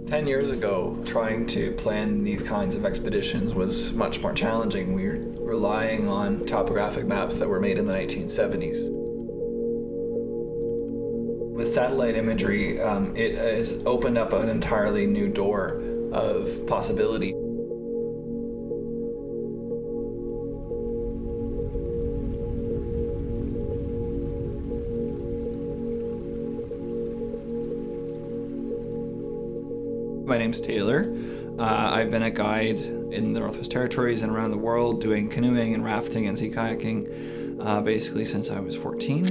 10 years ago, trying to plan these kinds of expeditions was much more challenging. We were relying on topographic maps that were made in the 1970s. With satellite imagery, it has opened up an entirely new door of possibility. My name's Taylor. I've been a guide in the Northwest Territories and around the world doing canoeing and rafting and sea kayaking basically since I was 14.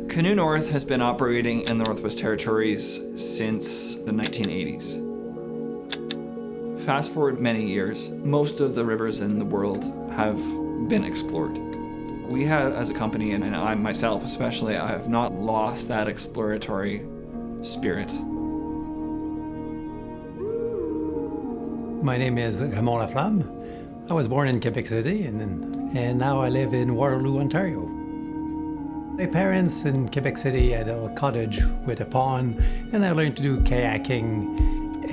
Canoe North has been operating in the Northwest Territories since the 1980s. Fast forward many years, most of the rivers in the world have been explored. We have, as a company, and I myself especially, I have not lost that exploratory spirit. My name is Raymond Laflamme. I was born in Quebec City and now I live in Waterloo, Ontario. My parents in Quebec City had a cottage with a pond, and I learned to do kayaking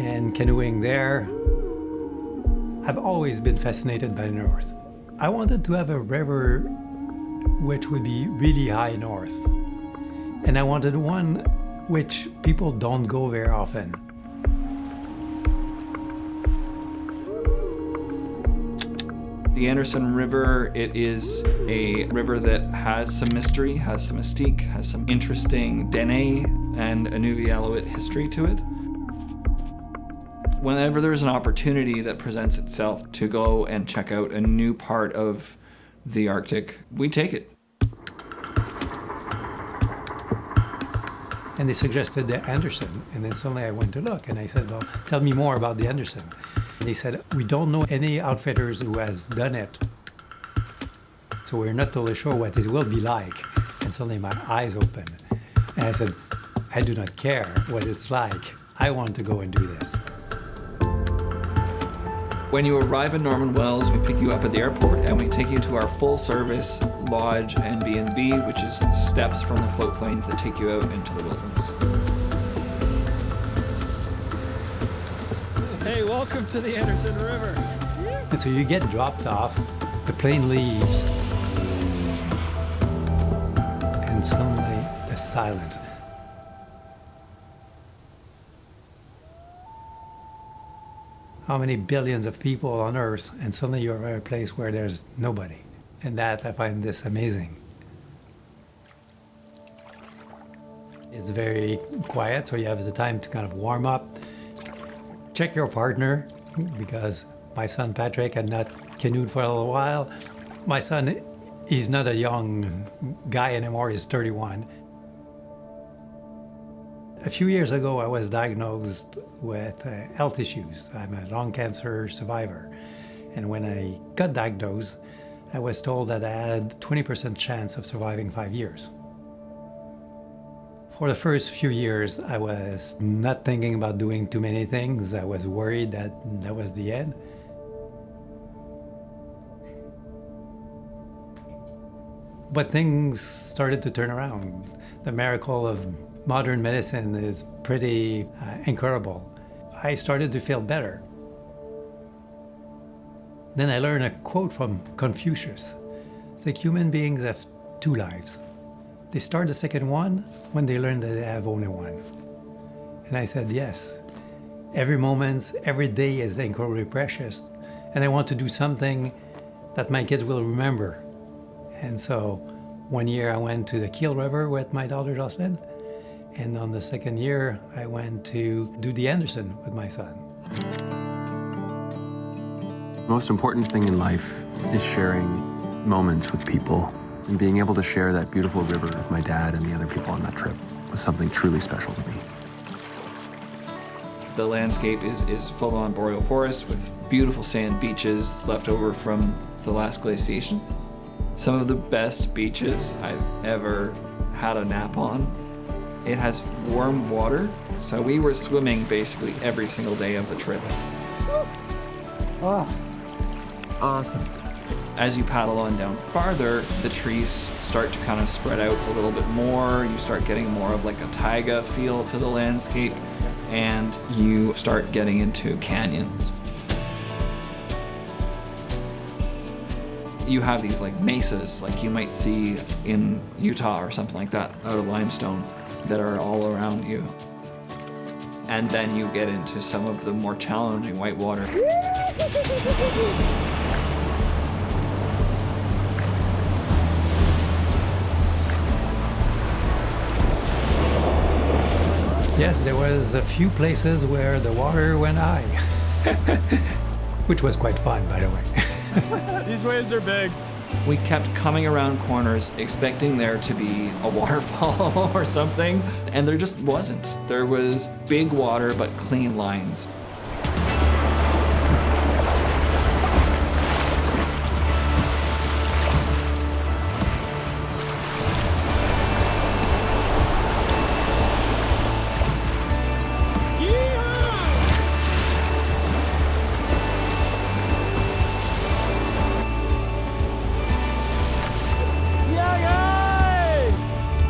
and canoeing there. I've always been fascinated by the North. I wanted to have a river which would be really high north, and I wanted one which people don't go very often. The Anderson River, it is a river that has some mystery, has some mystique, has some interesting Dene and Inuvialuit history to it. Whenever there's an opportunity that presents itself to go and check out a new part of the Arctic, we take it. And they suggested the Anderson, and then suddenly I went to look, and I said, well, tell me more about the Anderson. And they said, we don't know any outfitters who has done it, so we're not totally sure what it will be like. And suddenly my eyes opened, and I said, I do not care what it's like. I want to go and do this. When you arrive in Norman Wells, we pick you up at the airport and we take you to our full-service lodge and B&B, which is steps from the float planes that take you out into the wilderness. Hey, welcome to the Anderson River. And so you get dropped off, the plane leaves, and suddenly the silence. How many billions of people on Earth, and suddenly you're at a place where there's nobody. And that, I find this amazing. It's very quiet, so you have the time to kind of warm up. Check your partner, because my son Patrick had not canoed for a little while. My son, he's not a young guy anymore, he's 31. A few years ago, I was diagnosed with health issues. I'm a lung cancer survivor. And when I got diagnosed, I was told that I had 20% chance of surviving 5 years. For the first few years, I was not thinking about doing too many things. I was worried that that was the end. But things started to turn around. The miracle of modern medicine is pretty incredible. I started to feel better. Then I learned a quote from Confucius. It's like human beings have two lives. They start the second one when they learn that they have only one. And I said, yes, every moment, every day is incredibly precious. And I want to do something that my kids will remember. And so one year I went to the Keel River with my daughter Jocelyn. And on the second year, I went to do the Anderson with my son. The most important thing in life is sharing moments with people. And being able to share that beautiful river with my dad and the other people on that trip was something truly special to me. The landscape is full-on boreal forest with beautiful sand beaches left over from the last glaciation. Some of the best beaches I've ever had a nap on. It has warm water, so we were swimming basically every single day of the trip. Oh, awesome. As you paddle on down farther, the trees start to kind of spread out a little bit more. You start getting more of like a taiga feel to the landscape, and you start getting into canyons. You have these like mesas, like you might see in Utah or something like that, out of limestone, that are all around you. And then you get into some of the more challenging whitewater. Yes, there was a few places where the water went high, which was quite fun, by the way. These waves are big. We kept coming around corners expecting there to be a waterfall or something, and there just wasn't. There was big water but clean lines.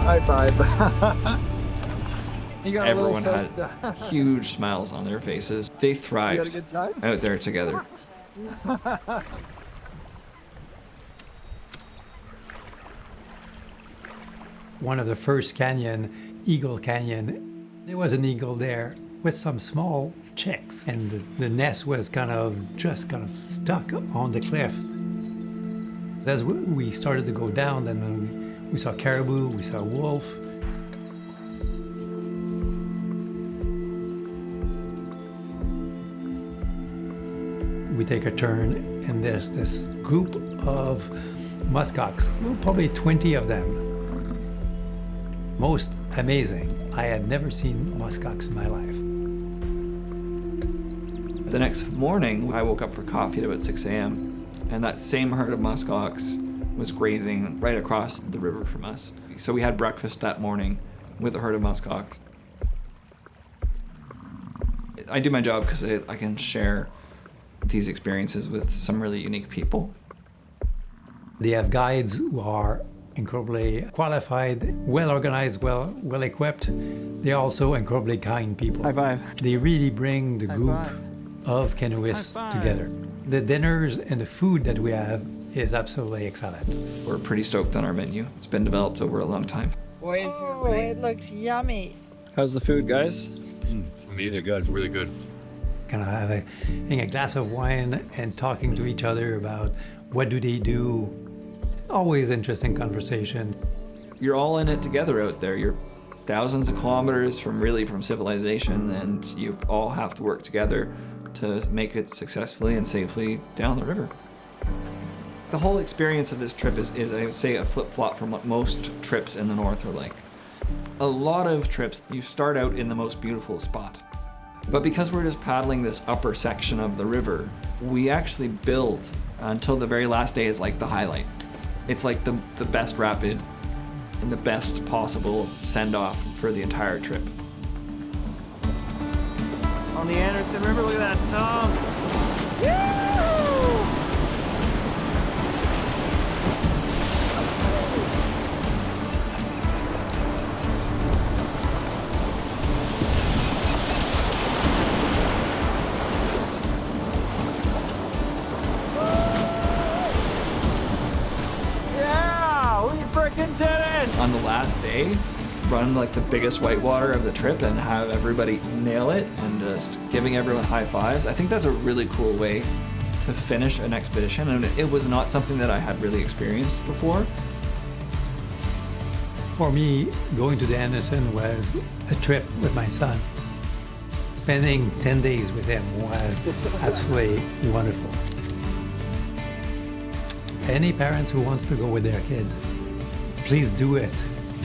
High five. You got a little Everyone had huge smiles on their faces. They You had a thrived good time? out there together. One of the first canyon, Eagle Canyon, there was an eagle there with some small chicks, and the nest was kind of stuck on the cliff. As we started to go down, then we saw caribou, we saw wolf. We take a turn, and there's this group of muskox, probably 20 of them. Most amazing. I had never seen muskox in my life. The next morning, I woke up for coffee at about 6 a.m., and that same herd of muskox was grazing right across the river from us. So we had breakfast that morning with a herd of muskox. I do my job because I can share these experiences with some really unique people. They have guides who are incredibly qualified, well organized, well equipped. They're also incredibly kind people. High five. They really bring the High group five. of canoeists High five. together. The dinners and the food that we have is absolutely excellent. We're pretty stoked on our menu. It's been developed over a long time. Oh, it looks yummy. How's the food, guys? These are good, really good. Kind of having a glass of wine and talking to each other about what do they do. Always interesting conversation. You're all in it together out there. You're thousands of kilometers from civilization, and you all have to work together to make it successfully and safely down the river. The whole experience of this trip is I would say, a flip-flop from what most trips in the north are like. A lot of trips, you start out in the most beautiful spot. But because we're just paddling this upper section of the river, we actually build until the very last day is like the highlight. It's like the best rapid and the best possible send-off for the entire trip. On the Anderson River, look at that tongue. Yeah, we freaking did it! On the last day, run like the biggest whitewater of the trip and have everybody nail it and just giving everyone high fives. I think that's a really cool way to finish an expedition, and it was not something that I had really experienced before. For me, going to the Anderson was a trip with my son. Spending 10 days with him was absolutely wonderful. Any parents who wants to go with their kids, please do it.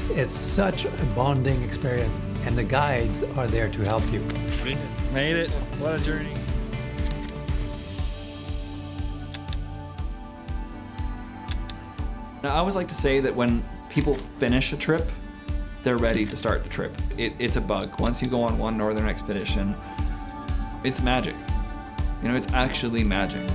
It's such a bonding experience, and the guides are there to help you. Made it. What a journey. Now, I always like to say that when people finish a trip, they're ready to start the trip. It's a bug. Once you go on one northern expedition, it's magic. You know, it's actually magic.